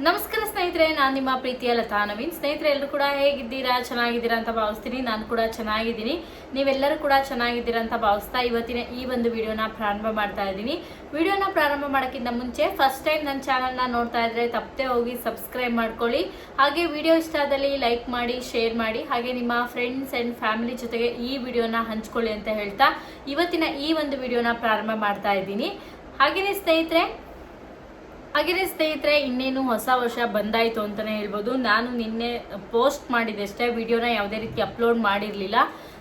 ನಮಸ್ಕಾರ ಸ್ನೇಹಿತರೆ, ನಾನು ನಿಮ್ಮ ಪ್ರೀತಿಯ ಲತಾ ನವೀನ್. ಸ್ನೇಹಿತರೆ, ಎಲ್ಲರೂ ಕೂಡ ಹೇಗಿದ್ದೀರಾ? ಚೆನ್ನಾಗಿದ್ದೀರಾ ಅಂತ ಭಾವಿಸ್ತೀನಿ. ನಾನು ಕೂಡ ಚೆನ್ನಾಗಿದ್ದೀನಿ. ನೀವೆಲ್ಲರೂ ಕೂಡ ಚೆನ್ನಾಗಿದ್ದೀರಾ ಅಂತ ಭಾವಿಸ್ತಾ ಇವತ್ತಿನ ಈ ಒಂದು ವಿಡಿಯೋನ ಪ್ರಾರಂಭ ಮಾಡ್ತಾ ಇದ್ದೀನಿ. ವಿಡಿಯೋನ ಪ್ರಾರಂಭ ಮಾಡೋಕ್ಕಿಂತ ಮುಂಚೆ ಫಸ್ಟ್ ಟೈಮ್ ನನ್ನ ಚಾನಲ್ನ ನೋಡ್ತಾ ಇದ್ರೆ ತಪ್ಪದೆ ಹೋಗಿ ಸಬ್ಸ್ಕ್ರೈಬ್ ಮಾಡ್ಕೊಳ್ಳಿ. ಹಾಗೆ ವಿಡಿಯೋ ಇಷ್ಟ ಆದಲ್ಲಿ ಲೈಕ್ ಮಾಡಿ, ಶೇರ್ ಮಾಡಿ, ಹಾಗೆ ನಿಮ್ಮ ಫ್ರೆಂಡ್ಸ್ ಆ್ಯಂಡ್ ಫ್ಯಾಮಿಲಿ ಜೊತೆಗೆ ಈ ವಿಡಿಯೋನ ಹಂಚ್ಕೊಳ್ಳಿ ಅಂತ ಹೇಳ್ತಾ ಇವತ್ತಿನ ಈ ಒಂದು ವಿಡಿಯೋನ ಪ್ರಾರಂಭ ಮಾಡ್ತಾ ಇದ್ದೀನಿ. ಹಾಗೆಯೇ ಸ್ನೇಹಿತರೆ, ಇನ್ನೇನು ಹೊಸ ವರ್ಷ ಬಂದಾಯಿತು ಅಂತಲೇ ಹೇಳ್ಬೋದು. ನಾನು ನಿನ್ನೆ ಪೋಸ್ಟ್ ಮಾಡಿದಷ್ಟೇ, ವಿಡಿಯೋನ ಯಾವುದೇ ರೀತಿ ಅಪ್ಲೋಡ್ ಮಾಡಿರಲಿಲ್ಲ.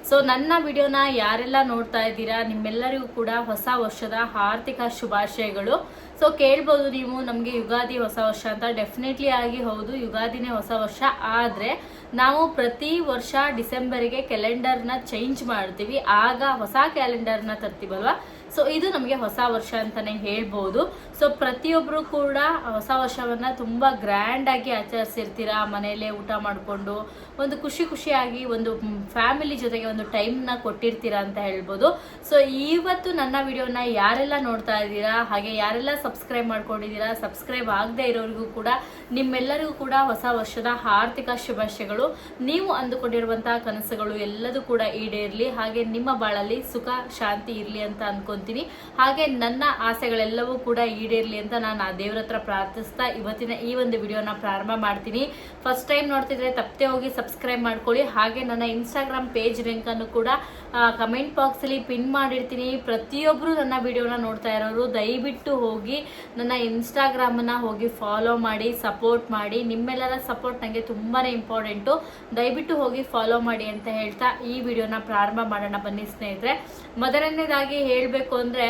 ಸೊ ನನ್ನ ವಿಡಿಯೋನ ಯಾರೆಲ್ಲ ನೋಡ್ತಾ ಇದ್ದೀರಾ, ನಿಮ್ಮೆಲ್ಲರಿಗೂ ಕೂಡ ಹೊಸ ವರ್ಷದ ಆರ್ಥಿಕ ಶುಭಾಶಯಗಳು. ಸೊ ಕೇಳ್ಬೋದು ನೀವು, ನಮಗೆ ಯುಗಾದಿ ಹೊಸ ವರ್ಷ ಅಂತ. ಡೆಫಿನೆಟ್ಲಿ ಆಗಿ ಹೌದು, ಯುಗಾದಿನೇ ಹೊಸ ವರ್ಷ. ಆದರೆ ನಾವು ಪ್ರತಿ ವರ್ಷ ಡಿಸೆಂಬರಿಗೆ ಕ್ಯಾಲೆಂಡರ್ನ ಚೇಂಜ್ ಮಾಡ್ತೀವಿ, ಆಗ ಹೊಸ ಕ್ಯಾಲೆಂಡರ್ನ ತರ್ತೀವಲ್ವ. ಸೊ ಇದು ನಮಗೆ ಹೊಸ ವರ್ಷ ಅಂತಲೇ ಹೇಳ್ಬೋದು. ಸೊ ಪ್ರತಿಯೊಬ್ಬರು ಕೂಡ ಹೊಸ ವರ್ಷವನ್ನು ತುಂಬ ಗ್ರ್ಯಾಂಡಾಗಿ ಆಚರಿಸಿರ್ತೀರಾ. ಮನೆಯಲ್ಲೇ ಊಟ ಮಾಡಿಕೊಂಡು ಒಂದು ಖುಷಿಯಾಗಿ ಒಂದು ಫ್ಯಾಮಿಲಿ ಜೊತೆಗೆ ಒಂದು ಟೈಮ್ನ ಕೊಟ್ಟಿರ್ತೀರಾ ಅಂತ ಹೇಳ್ಬೋದು. ಸೊ ಇವತ್ತು ನನ್ನ ವಿಡಿಯೋನ ಯಾರೆಲ್ಲ ನೋಡ್ತಾ ಇದ್ದೀರಾ, ಹಾಗೆ ಯಾರೆಲ್ಲ ಸಬ್ಸ್ಕ್ರೈಬ್ ಮಾಡ್ಕೊಂಡಿದ್ದೀರಾ, ಸಬ್ಸ್ಕ್ರೈಬ್ ಆಗದೆ ಇರೋರಿಗೂ ಕೂಡ ನಿಮ್ಮೆಲ್ಲರಿಗೂ ಕೂಡ ಹೊಸ ವರ್ಷದ ಆರ್ಥಿಕ ಶುಭಾಶಯಗಳು. ನೀವು ಅಂದುಕೊಂಡಿರುವಂತಹ ಕನಸುಗಳು ಎಲ್ಲದೂ ಕೂಡ ಈಡೇರಲಿ, ಹಾಗೆ ನಿಮ್ಮ ಬಾಳಲ್ಲಿ ಸುಖ ಶಾಂತಿ ಇರಲಿ ಅಂತ ಅನ್ಕೊಂತೀನಿ. ಹಾಗೆ ನನ್ನ ಆಸೆಗಳೆಲ್ಲವೂ ಕೂಡ ಈಡೇರಲಿ ಅಂತ ನಾನು ಆ ದೇವ್ರ ಹತ್ರ ಪ್ರಾರ್ಥಿಸ್ತಾ ಇವತ್ತಿನ ಈ ಒಂದು ವಿಡಿಯೋನ ಪ್ರಾರಂಭ ಮಾಡ್ತೀನಿ. ಫಸ್ಟ್ ಟೈಮ್ ನೋಡ್ತಿದ್ರೆ ತಪ್ಪದೆ ಹೋಗಿ ಸಬ್ಸ್ಕ್ರೈಬ್ ಮಾಡ್ಕೊಳ್ಳಿ. ಹಾಗೆ ನನ್ನ ಇನ್ಸ್ಟಾಗ್ರಾಮ್ ಪೇಜ್ ಲಿಂಕನ್ನು ಕೂಡ ಕಮೆಂಟ್ ಬಾಕ್ಸಲ್ಲಿ ಪಿನ್ ಮಾಡಿರ್ತೀನಿ. ಪ್ರತಿಯೊಬ್ಬರು ನನ್ನ ವಿಡಿಯೋನ ನೋಡ್ತಾ ಇರೋರು ದಯವಿಟ್ಟು ಹೋಗಿ ನನ್ನ ಇನ್ಸ್ಟಾಗ್ರಾಮನ್ನು ಹೋಗಿ ಫಾಲೋ ಮಾಡಿ, ಸಪೋರ್ಟ್ ಮಾಡಿ. ನಿಮ್ಮೆಲ್ಲರ ಸಪೋರ್ಟ್ ನನಗೆ ತುಂಬಾ ಇಂಪಾರ್ಟೆಂಟು. ದಯವಿಟ್ಟು ಹೋಗಿ ಫಾಲೋ ಮಾಡಿ ಅಂತ ಹೇಳ್ತಾ ಈ ವಿಡಿಯೋನ ಪ್ರಾರಂಭ ಮಾಡೋಣ ಬನ್ನಿ ಸ್ನೇಹಿತರೆ. ಮೊದಲನೇದಾಗಿ ಹೇಳಬೇಕು ಅಂದರೆ,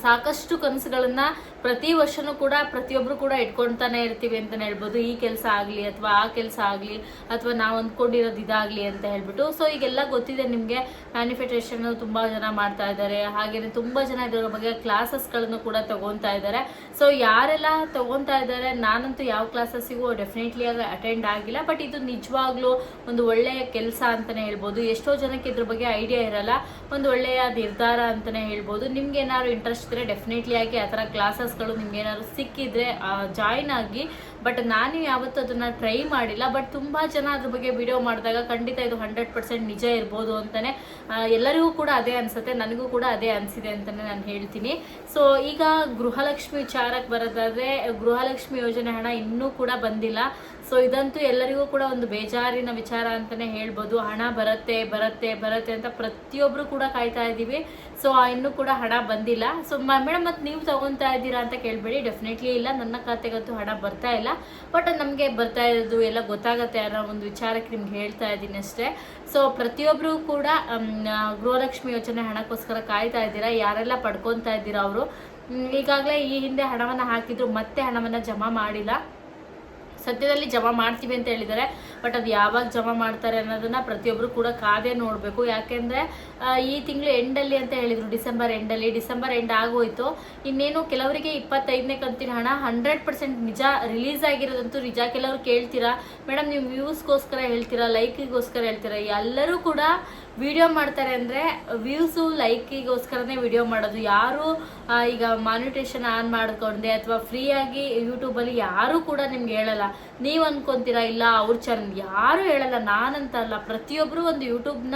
ಸಾಕಷ್ಟು ಕನಸುಗಳನ್ನು ಪ್ರತಿ ವರ್ಷನೂ ಕೂಡ ಪ್ರತಿಯೊಬ್ಬರು ಕೂಡ ಇಟ್ಕೊಳ್ತಾನೆ ಇರ್ತೀವಿ ಅಂತಲೇ ಹೇಳ್ಬೋದು. ಈ ಕೆಲಸ ಆಗಲಿ ಅಥವಾ ಆ ಕೆಲಸ ಆಗಲಿ ಅಥವಾ ನಾವು ಅಂದ್ಕೊಂಡಿರೋದು ಇದಾಗಲಿ ಅಂತ ಹೇಳ್ಬಿಟ್ಟು. ಸೊ ಈಗೆಲ್ಲ ಗೊತ್ತಿದೆ ನಿಮಗೆ, ಮ್ಯಾನಿಫೆಸ್ಟೇಷನ್ ತುಂಬ ಜನ ಮಾಡ್ತಾ ಇದ್ದಾರೆ. ಹಾಗೆಯೇ ತುಂಬ ಜನ ಇದರ ಬಗ್ಗೆ ಕ್ಲಾಸಸ್ಗಳನ್ನು ಕೂಡ ತಗೊತಾ ಇದ್ದಾರೆ. ಸೊ ಯಾರೆಲ್ಲ ತಗೊತಾ ಇದ್ದಾರೆ, ನಾನಂತೂ ಯಾವ ಕ್ಲಾಸಸ್ಸಿಗೂ ಡೆಫಿನೆಟ್ಲಿ ಆಗಿ ಅಟೆಂಡ್ ಆಗಿಲ್ಲ. ಬಟ್ ಇದು ನಿಜವಾಗ್ಲೂ ಒಂದು ಒಳ್ಳೆಯ ಕೆಲಸ ಅಂತಲೇ ಹೇಳ್ಬೋದು. ಎಷ್ಟೋ ಜನಕ್ಕೆ ಇದ್ರ ಬಗ್ಗೆ ಐಡಿಯಾ ಇರಲ್ಲ, ಒಂದು ಒಳ್ಳೆಯ ನಿರ್ಧಾರ ಅಂತಲೇ ಹೇಳ್ಬೋದು. ನಿಮ್ಗೆ ಏನಾದ್ರು ಇಂಟ್ರೆಸ್ಟ್ ಇದ್ದರೆ ಡೆಫಿನೆಟ್ಲಿ ಆಗಿ ಆ ಥರ ಕ್ಲಾಸಸ್ಗಳು ನಿಮ್ಗೆ ಏನಾದ್ರು ಸಿಕ್ಕಿದ್ರೆ ಜಾಯ್ನ್ ಆಗಿ. ಬಟ್ ನಾನು ಯಾವತ್ತೂ ಅದನ್ನು ಟ್ರೈ ಮಾಡಿಲ್ಲ. ಬಟ್ ತುಂಬ ಜನ ಅದ್ರ ಬಗ್ಗೆ ವಿಡಿಯೋ ಮಾಡಿದಾಗ ಖಂಡಿತ ಇದು 100% ನಿಜ ಇರ್ಬೋದು ಅಂತಲೇ ಎಲ್ಲರಿಗೂ ಕೂಡ ಅದೇ ಅನಿಸುತ್ತೆ. ನನಗೂ ಕೂಡ ಅದೇ ಅನಿಸಿದೆ ಅಂತಲೇ ನಾನು ಹೇಳ್ತೀನಿ. ಸೊ ಈಗ ಗೃಹಲಕ್ಷ್ಮಿ ವಿಚಾರಕ್ಕೆ ಬರೋದಾದರೆ, ಗೃಹಲಕ್ಷ್ಮಿ ಯೋಜನೆ ಹಣ ಇನ್ನೂ ಕೂಡ ಬಂದಿಲ್ಲ. ಸೊ ಇದಂತೂ ಎಲ್ಲರಿಗೂ ಕೂಡ ಒಂದು ಬೇಜಾರಿನ ವಿಚಾರ ಅಂತಲೇ ಹೇಳ್ಬೋದು. ಹಣ ಬರುತ್ತೆ ಅಂತ ಪ್ರತಿಯೊಬ್ಬರು ಕೂಡ ಕಾಯ್ತಾ ಇದ್ದೀವಿ. ಸೊ ಇನ್ನೂ ಕೂಡ ಹಣ ಬಂದಿಲ್ಲ. ಸೊ ಮೇಡಮ್ ಮತ್ತು ನೀವು ತಗೊತಾ ಇದ್ದೀರಾ ಅಂತ ಕೇಳಬೇಡಿ, ಡೆಫಿನೆಟ್ಲಿ ಇಲ್ಲ, ನನ್ನ ಖಾತೆಗಂತೂ ಹಣ ಬರ್ತಾ ಇಲ್ಲ. ಬಟ್ ನಮಗೆ ಬರ್ತಾ ಇರೋದು ಎಲ್ಲ ಗೊತ್ತಾಗುತ್ತೆ ಅನ್ನೋ ಒಂದು ವಿಚಾರಕ್ಕೆ ನಿಮ್ಗೆ ಹೇಳ್ತಾ ಇದ್ದೀನಿ ಅಷ್ಟೇ. ಸೊ ಪ್ರತಿಯೊಬ್ಬರು ಕೂಡ ಗೃಹಲಕ್ಷ್ಮಿ ಯೋಜನೆ ಹಣಕ್ಕೋಸ್ಕರ ಕಾಯ್ತಾ ಇದ್ದೀರಾ. ಯಾರೆಲ್ಲ ಪಡ್ಕೊತಾ ಇದ್ದೀರಾ ಅವರು ಈಗಾಗಲೇ ಈ ಹಿಂದೆ ಹಣವನ್ನು ಹಾಕಿದ್ರು, ಮತ್ತೆ ಹಣವನ್ನು ಜಮಾ ಮಾಡಿಲ್ಲ. ಸದ್ಯದಲ್ಲಿ ಜಮಾ ಮಾಡ್ತೀವಿ ಅಂತ ಹೇಳಿದ್ದಾರೆ. ಬಟ್ ಅದು ಯಾವಾಗ ಜಮಾ ಮಾಡ್ತಾರೆ ಅನ್ನೋದನ್ನು ಪ್ರತಿಯೊಬ್ಬರು ಕೂಡ ಕಾದೇ ನೋಡಬೇಕು. ಯಾಕೆಂದರೆ ಈ ತಿಂಗಳು ಎಂಡಲ್ಲಿ ಅಂತ ಹೇಳಿದರು, ಡಿಸೆಂಬರ್ ಎಂಡ್ ಆಗೋಯ್ತು. ಇನ್ನೇನು ಕೆಲವರಿಗೆ 25ನೇ ಕಂತಿನ ಹಣ 100% ನಿಜ ರಿಲೀಸ್ ಆಗಿರೋದಂತೂ ನಿಜ. ಕೆಲವರು ಕೇಳ್ತೀರಾ, ಮೇಡಮ್ ನೀವು ವ್ಯೂಸ್ಗೋಸ್ಕರ ಹೇಳ್ತೀರಾ, ಲೈಕಿಗೋಸ್ಕರ ಹೇಳ್ತೀರಾ. ಎಲ್ಲರೂ ಕೂಡ ವಿಡಿಯೋ ಮಾಡ್ತಾರೆ ಅಂದರೆ ವ್ಯೂಸು ಲೈಕಿಗೋಸ್ಕರನೇ ವಿಡಿಯೋ ಮಾಡೋದು. ಯಾರು ಈಗ ಮಾನಿಟೇಷನ್ ಆನ್ ಮಾಡ್ಕೊಂಡೆ ಅಥವಾ ಫ್ರೀಯಾಗಿ ಯೂಟ್ಯೂಬಲ್ಲಿ ಯಾರೂ ಕೂಡ ನಿಮ್ಗೆ ಹೇಳಲ್ಲ. ನೀವು ಅನ್ಕೊಂತೀರಾ ಇಲ್ಲ ಅವ್ರ ಚಾನಲ್, ಯಾರು ಹೇಳಲ್ಲ. ನಾನಂತ ಅಲ್ಲ, ಪ್ರತಿಯೊಬ್ಬರು ಒಂದು ಯೂಟ್ಯೂಬ್ನ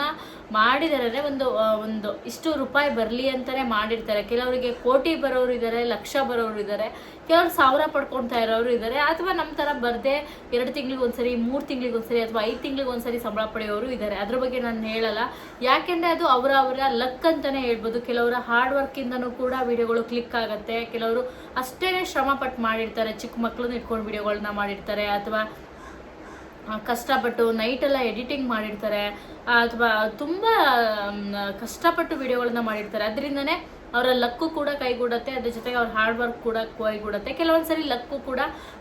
ಮಾಡಿದರೆ ಒಂದು ಇಷ್ಟು ರೂಪಾಯಿ ಬರಲಿ ಅಂತಲೇ ಮಾಡಿರ್ತಾರೆ. ಕೆಲವರಿಗೆ ಕೋಟಿ ಬರೋರು ಇದ್ದಾರೆ, ಲಕ್ಷ ಬರೋರು ಇದ್ದಾರೆ, ಕೆಲವರು 1000 ಪಡ್ಕೊಳ್ತಾ ಇರೋರು ಇದ್ದಾರೆ. ಅಥವಾ ನಮ್ಮ ಥರ ಬರದೆ 2 ತಿಂಗಳಿಗೊಂದ್ಸರಿ, 3 ತಿಂಗಳಿಗೊಂದ್ಸರಿ ಅಥವಾ 5 ತಿಂಗಳಿಗೊಂದ್ಸರಿ ಸಂಬಳ ಪಡೆಯೋರು ಇದ್ದಾರೆ. ಅದ್ರ ಬಗ್ಗೆ ನಾನು ಹೇಳಲ್ಲ, ಯಾಕೆಂದರೆ ಅದು ಅವರ ಲಕ್ ಅಂತಲೇ ಹೇಳ್ಬೋದು. ಕೆಲವರ ಹಾರ್ಡ್ ವರ್ಕಿಂದನೂ ಕೂಡ ವಿಡಿಯೋಗಳು ಕ್ಲಿಕ್ ಆಗುತ್ತೆ. ಕೆಲವರು ಅಷ್ಟೇ ಶ್ರಮಪಟ್ಟು ಮಾಡಿರ್ತಾರೆ, ಚಿಕ್ಕ ಮಕ್ಕಳನ್ನ ಇಟ್ಕೊಂಡು ವಿಡಿಯೋಗಳನ್ನ ಮಾಡಿರ್ತಾರೆ, ಅಥವಾ ಕಷ್ಟಪಟ್ಟು ನೈಟೆಲ್ಲ ಎಡಿಟಿಂಗ್ ಮಾಡಿರ್ತಾರೆ, ಅಥವಾ ತುಂಬ ಕಷ್ಟಪಟ್ಟು ವಿಡಿಯೋಗಳನ್ನ ಮಾಡಿರ್ತಾರೆ. ಅದರಿಂದನೇ ಅವರ ಲಕ್ಕು ಕೂಡ ಕೈಗೂಡುತ್ತೆ, ಅದ್ರ ಜೊತೆಗೆ ಅವ್ರ ಹಾರ್ಡ್ ವರ್ಕ್ ಕೂಡ ಕೈಗೂಡುತ್ತೆ. ಕೆಲವೊಂದು ಸರಿ ಲಕ್ಕು ಕೂಡ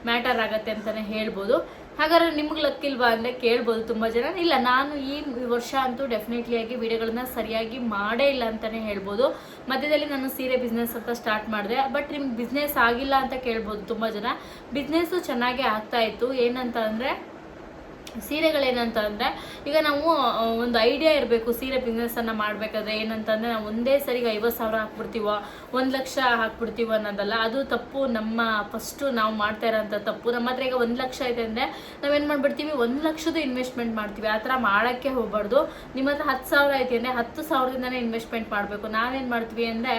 ಮ್ಯಾಟರ್ ಆಗುತ್ತೆ ಅಂತಲೇ ಹೇಳ್ಬೋದು. ಹಾಗಾದ್ರೆ ನಿಮ್ಗೆ ಲಕ್ ಇಲ್ವಾ ಅಂದರೆ ಕೇಳ್ಬೋದು ತುಂಬ ಜನ. ಇಲ್ಲ, ನಾನು ಈ ವರ್ಷ ಅಂತೂ ಡೆಫಿನೆಟ್ಲಿ ಆಗಿ ವಿಡಿಯೋಗಳನ್ನ ಸರಿಯಾಗಿ ಮಾಡೇ ಇಲ್ಲ ಅಂತಲೇ ಹೇಳ್ಬೋದು. ಮಧ್ಯದಲ್ಲಿ ನಾನು ಸೀರೆ ಬಿಸ್ನೆಸ್ ಅಂತ ಸ್ಟಾರ್ಟ್ ಮಾಡಿದೆ. ಬಟ್ ನಿಮ್ಗೆ ಬಿಸ್ನೆಸ್ ಆಗಿಲ್ಲ ಅಂತ ಕೇಳ್ಬೋದು ತುಂಬ ಜನ. ಬಿಸ್ನೆಸ್ಸು ಚೆನ್ನಾಗೇ ಆಗ್ತಾಯಿತ್ತು. ಏನಂತ ಅಂದರೆ ಸೀರೆಗಳೇನಂತ ಅಂದರೆ ಈಗ ನಾವು ಒಂದು ಐಡಿಯಾ ಇರಬೇಕು ಸೀರೆ ಬಿಸ್ನೆಸ್ಸನ್ನು ಮಾಡಬೇಕಾದ್ರೆ ಏನಂತಂದರೆ ನಾವು ಒಂದೇ ಸರಿಗೆ 50,000 ಹಾಕ್ಬಿಡ್ತೀವೋ 1,00,000 ಹಾಕ್ಬಿಡ್ತೀವೋ ಅನ್ನೋದಲ್ಲ. ಅದು ತಪ್ಪು. ನಮ್ಮ ಫಸ್ಟು ನಾವು ಮಾಡ್ತಾ ಇರೋಂಥ ತಪ್ಪು. ನಮ್ಮ ಹತ್ರ ಈಗ 1,00,000 ಇದೆ ಅಂದರೆ ನಾವೇನು ಮಾಡಿಬಿಡ್ತೀವಿ 1,00,000 ಇನ್ವೆಸ್ಟ್ಮೆಂಟ್ ಮಾಡ್ತೀವಿ. ಆ ಥರ ಮಾಡೋಕ್ಕೆ ಹೋಗಬಾರ್ದು. ನಿಮ್ಮ ಹತ್ರ 10,000 ಐತಿ ಅಂದರೆ 10,000ದಿಂದನೇ ಇನ್ವೆಸ್ಟ್ಮೆಂಟ್ ಮಾಡಬೇಕು. ನಾವೇನು ಮಾಡ್ತೀವಿ ಅಂದರೆ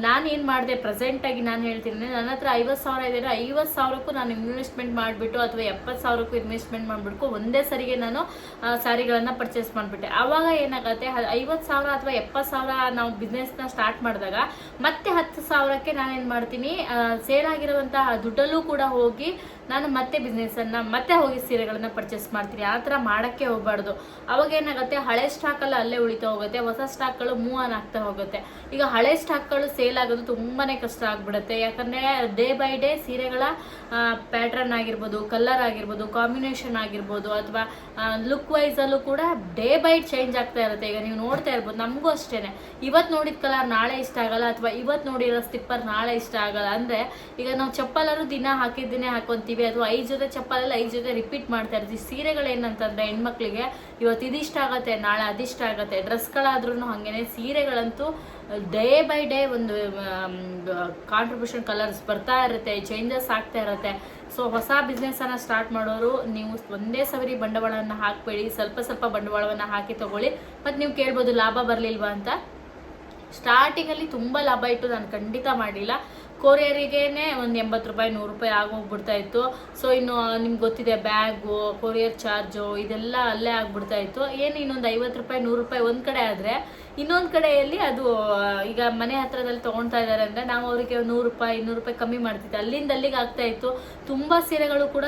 ನಾನೇನು ಮಾಡಿದೆ ಪ್ರೆಸೆಂಟಾಗಿ ನಾನು ಹೇಳ್ತೀನಿ, ನನ್ನ ಹತ್ರ 50,000 ಇದೆ ಅಂದರೆ 50,000ಕ್ಕೂ ನಾನು ಇನ್ವೆಸ್ಟ್ಮೆಂಟ್ ಮಾಡಿಬಿಟ್ಟು ಅಥವಾ 70,000ಕ್ಕೂ ಇನ್ವೆಸ್ಟ್ಮೆಂಟ್ ಮಾಡಿಬಿಟ್ಟು ಒಂದೇ ಸರಿಗೆ ನಾನು ಸ್ಯಾರಿಗಳನ್ನು ಪರ್ಚೇಸ್ ಮಾಡಿಬಿಟ್ಟೆ. ಆವಾಗ ಏನಾಗುತ್ತೆ 50,000 ಅಥವಾ 70,000 ನಾವು ಬಿಸ್ನೆಸ್ನ ಸ್ಟಾರ್ಟ್ ಮಾಡಿದಾಗ ಮತ್ತೆ 10,000ಕ್ಕೆ ನಾನೇನು ಮಾಡ್ತೀನಿ ಸೇಲ್ ಆಗಿರುವಂತಹ ದುಡ್ಡಲ್ಲೂ ಕೂಡ ಹೋಗಿ ನಾನು ಮತ್ತೆ ಬಿಸ್ನೆಸ್ಸನ್ನು ಮತ್ತೆ ಹೋಗಿ ಸೀರೆಗಳನ್ನು ಪರ್ಚೇಸ್ ಮಾಡ್ತೀನಿ. ಆ ಥರ ಮಾಡೋಕ್ಕೆ ಹೋಗಬಾರ್ದು. ಅವಾಗ ಏನಾಗುತ್ತೆ ಹಳೆ ಸ್ಟಾಕಲ್ಲ ಅಲ್ಲೇ ಉಳಿತಾ ಹೋಗುತ್ತೆ, ಹೊಸ ಸ್ಟಾಕ್ಗಳು ಮೂವ್ ಆನ್ ಆಗ್ತಾ ಹೋಗುತ್ತೆ. ಈಗ ಹಳೆ ಸ್ಟಾಕ್ಗಳು ಸೇಲ್ ಆಗೋದು ತುಂಬಾ ಕಷ್ಟ ಆಗಿಬಿಡುತ್ತೆ. ಯಾಕಂದರೆ ಡೇ ಬೈ ಡೇ ಸೀರೆಗಳ ಪ್ಯಾಟ್ರನ್ ಆಗಿರ್ಬೋದು, ಕಲರ್ ಆಗಿರ್ಬೋದು, ಕಾಂಬಿನೇಷನ್ ಆಗಿರ್ಬೋದು ಅಥವಾ ಲುಕ್ ವೈಸಲ್ಲೂ ಕೂಡ ಡೇ ಬೈ ಚೇಂಜ್ ಆಗ್ತಾ ಇರುತ್ತೆ. ಈಗ ನೀವು ನೋಡ್ತಾ ಇರ್ಬೋದು, ನಮಗೂ ಅಷ್ಟೇ ಇವತ್ತು ನೋಡಿದ ಕಲರ್ ನಾಳೆ ಇಷ್ಟ ಆಗಲ್ಲ ಅಥವಾ ಇವತ್ತು ನೋಡಿರೋ ಸ್ಲಿಪ್ಪರ್ ನಾಳೆ ಇಷ್ಟ ಆಗಲ್ಲ. ಅಂದರೆ ಈಗ ನಾವು ಚಪ್ಪಲರು ದಿನ ಹಾಕಿದ್ದನ್ನೇ ಹಾಕೊಂತೀವಿ ಅಥವಾ 5 ಜೊತೆ ಚಪ್ಪಲಲ್ಲಿ 5 ಜೊತೆ ರಿಪೀಟ್ ಮಾಡ್ತಾ ಇರ್ತೀವಿ. ಸೀರೆಗಳೇನಂತಂದರೆ ಹೆಣ್ಮಕ್ಳಿಗೆ ಇವತ್ತು ಇದಿಷ್ಟ ಆಗುತ್ತೆ ನಾಳೆ ಅದಿಷ್ಟ ಆಗುತ್ತೆ. ಡ್ರೆಸ್ಗಳಾದ್ರೂ ಹಾಗೇನೆ, ಸೀರೆಗಳಂತೂ ಡೇ ಬೈ ಡೇ ಒಂದು ಕಾಂಟ್ರಿಬ್ಯೂಷನ್ ಕಲರ್ಸ್ ಬರ್ತಾ ಇರುತ್ತೆ, ಚೇಂಜಸ್ ಆಗ್ತಾ ಇರುತ್ತೆ. ಸೊ ಹೊಸ ಬಿಸ್ನೆಸ್ಸನ್ನು ಸ್ಟಾರ್ಟ್ ಮಾಡೋರು ನೀವು ಒಂದೇ ಸವರಿ ಬಂಡವಾಳವನ್ನು ಹಾಕಬೇಡಿ, ಸ್ವಲ್ಪ ಸ್ವಲ್ಪ ಬಂಡವಾಳವನ್ನು ಹಾಕಿ ತಗೊಳ್ಳಿ. ಮತ್ತು ನೀವು ಕೇಳ್ಬೋದು ಲಾಭ ಬರಲಿಲ್ವಾ ಅಂತ. ಸ್ಟಾರ್ಟಿಂಗಲ್ಲಿ ತುಂಬ ಲಾಭ ಇಟ್ಟು ನಾನು ಖಂಡಿತ ಮಾಡಲಿಲ್ಲ. ಕೊರಿಯರಿಗೇನೆ ಒಂದು 80 ರೂಪಾಯಿ 100 ರೂಪಾಯಿ ಆಗೋಗ್ಬಿಡ್ತಾ ಇತ್ತು. ಸೊ ಇನ್ನು ನಿಮ್ಗೆ ಗೊತ್ತಿದೆ ಬ್ಯಾಗು, ಕೊರಿಯರ್ ಚಾರ್ಜು ಇದೆಲ್ಲ ಅಲ್ಲೇ ಆಗ್ಬಿಡ್ತಾ ಇತ್ತು. ಏನು ಇನ್ನೊಂದು 50 ರೂಪಾಯಿ 100 ರೂಪಾಯಿ ಒಂದು ಕಡೆ ಆದರೆ ಇನ್ನೊಂದು ಕಡೆಯಲ್ಲಿ ಅದು ಈಗ ಮನೆ ಹತ್ರದಲ್ಲಿ ತೊಗೊಳ್ತಾ ಇದ್ದಾರೆ ಅಂದರೆ ನಾವು ಅವರಿಗೆ 100 ರೂಪಾಯಿ 200 ರೂಪಾಯಿ ಕಮ್ಮಿ ಮಾಡ್ತಿದ್ದೆ. ಅಲ್ಲಿಂದ ಅಲ್ಲಿಗೆ ಆಗ್ತಾ ಇತ್ತು. ತುಂಬ ಸೀರೆಗಳು ಕೂಡ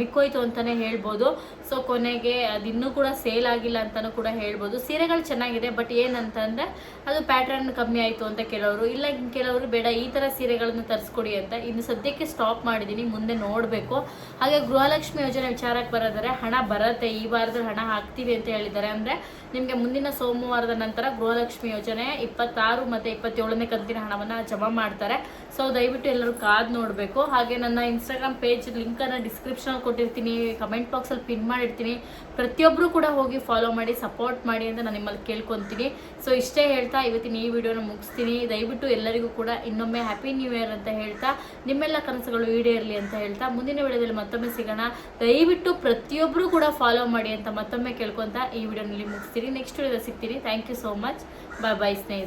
ಮಿಕ್ಕೋಯ್ತು ಅಂತಲೇ ಹೇಳ್ಬೋದು. ಸೊ ಕೊನೆಗೆ ಅದು ಇನ್ನೂ ಕೂಡ ಸೇಲ್ ಆಗಿಲ್ಲ ಅಂತಲೂ ಕೂಡ ಹೇಳ್ಬೋದು. ಸೀರೆಗಳು ಚೆನ್ನಾಗಿದೆ, ಬಟ್ ಏನಂತಂದರೆ ಅದು ಪ್ಯಾಟ್ರನ್ ಕಮ್ಮಿ ಆಯಿತು ಅಂತ ಕೆಲವರು, ಇಲ್ಲ ಕೆಲವರು ಬೇಡ ಈ ಥರ ಸೀರೆಗಳನ್ನು ತರಿಸ್ಕೊಡಿ ಅಂತ. ಇನ್ನು ಸದ್ಯಕ್ಕೆ ಸ್ಟಾಪ್ ಮಾಡಿದ್ದೀನಿ, ಮುಂದೆ ನೋಡಬೇಕು. ಹಾಗೆ ಗೃಹಲಕ್ಷ್ಮಿ ಯೋಜನೆ ವಿಚಾರಕ್ಕೆ ಬರೋದರೆ ಹಣ ಬರುತ್ತೆ, ಈ ವಾರದಲ್ಲಿ ಹಣ ಹಾಕ್ತೀವಿ ಅಂತ ಹೇಳಿದ್ದಾರೆ. ಅಂದರೆ ನಿಮಗೆ ಮುಂದಿನ ಸೋಮವಾರದ ನಂತರ ಗೃಹಲಕ್ಷ್ಮಿ ಯೋಜನೆ 26 ಮತ್ತು 27ನೇ ಕಂತಿನ ಹಣವನ್ನು ಜಮಾ ಮಾಡ್ತಾರೆ. ಸೊ ದಯವಿಟ್ಟು ಎಲ್ಲರೂ ಕಾದು ನೋಡಬೇಕು. ಹಾಗೆ ನನ್ನ ಇನ್ಸ್ಟಾಗ್ರಾಮ್ ಪೇಜ್ ಲಿಂಕನ್ನು ಡಿಸ್ಕ್ರಿಪ್ಷನಲ್ಲಿ ಕೊಟ್ಟಿರ್ತೀನಿ, ಕಮೆಂಟ್ ಬಾಕ್ಸಲ್ಲಿ ಪಿನ್ ಮಾಡಿರ್ತೀನಿ. ಪ್ರತಿಯೊಬ್ಬರು ಕೂಡ ಹೋಗಿ ಫಾಲೋ ಮಾಡಿ ಸಪೋರ್ಟ್ ಮಾಡಿ ಅಂತ ನಾನು ನಿಮ್ಮಲ್ಲಿ ಕೇಳ್ಕೊತೀನಿ. ಸೊ ಇಷ್ಟೇ ಹೇಳ್ತಾ ಇವತ್ತಿನ ಈ ವಿಡಿಯೋನ ಮುಗಿಸ್ತೀನಿ. ದಯವಿಟ್ಟು ಎಲ್ಲರಿಗೂ ಕೂಡ ಇನ್ನೊಮ್ಮೆ ಹ್ಯಾಪಿ ನ್ಯೂ ಇಯರ್ ಅಂತ ಹೇಳ್ತಾ, ನಿಮ್ಮೆಲ್ಲ ಕನಸುಗಳು ಈಡೇರಲಿ ಅಂತ ಹೇಳ್ತಾ, ಮುಂದಿನ ವಿಡಿಯೋದಲ್ಲಿ ಮತ್ತೊಮ್ಮೆ ಸಿಗೋಣ. ದಯವಿಟ್ಟು ಪ್ರತಿಯೊಬ್ಬರು ಕೂಡ ಫಾಲೋ ಮಾಡಿ ಅಂತ ಮತ್ತೊಮ್ಮೆ ಕೇಳ್ಕೊತಾ ಈ ವಿಡಿಯೋನಲ್ಲಿ ಮುಗಿಸ್ತೀನಿ. ನೆಕ್ಸ್ಟ್ ವಿಡಿಯೋದಲ್ಲಿ ಸಿಗ್ತೀನಿ. Thank you so much. Bye bye ಸ್ನೇಹಿತರೆ.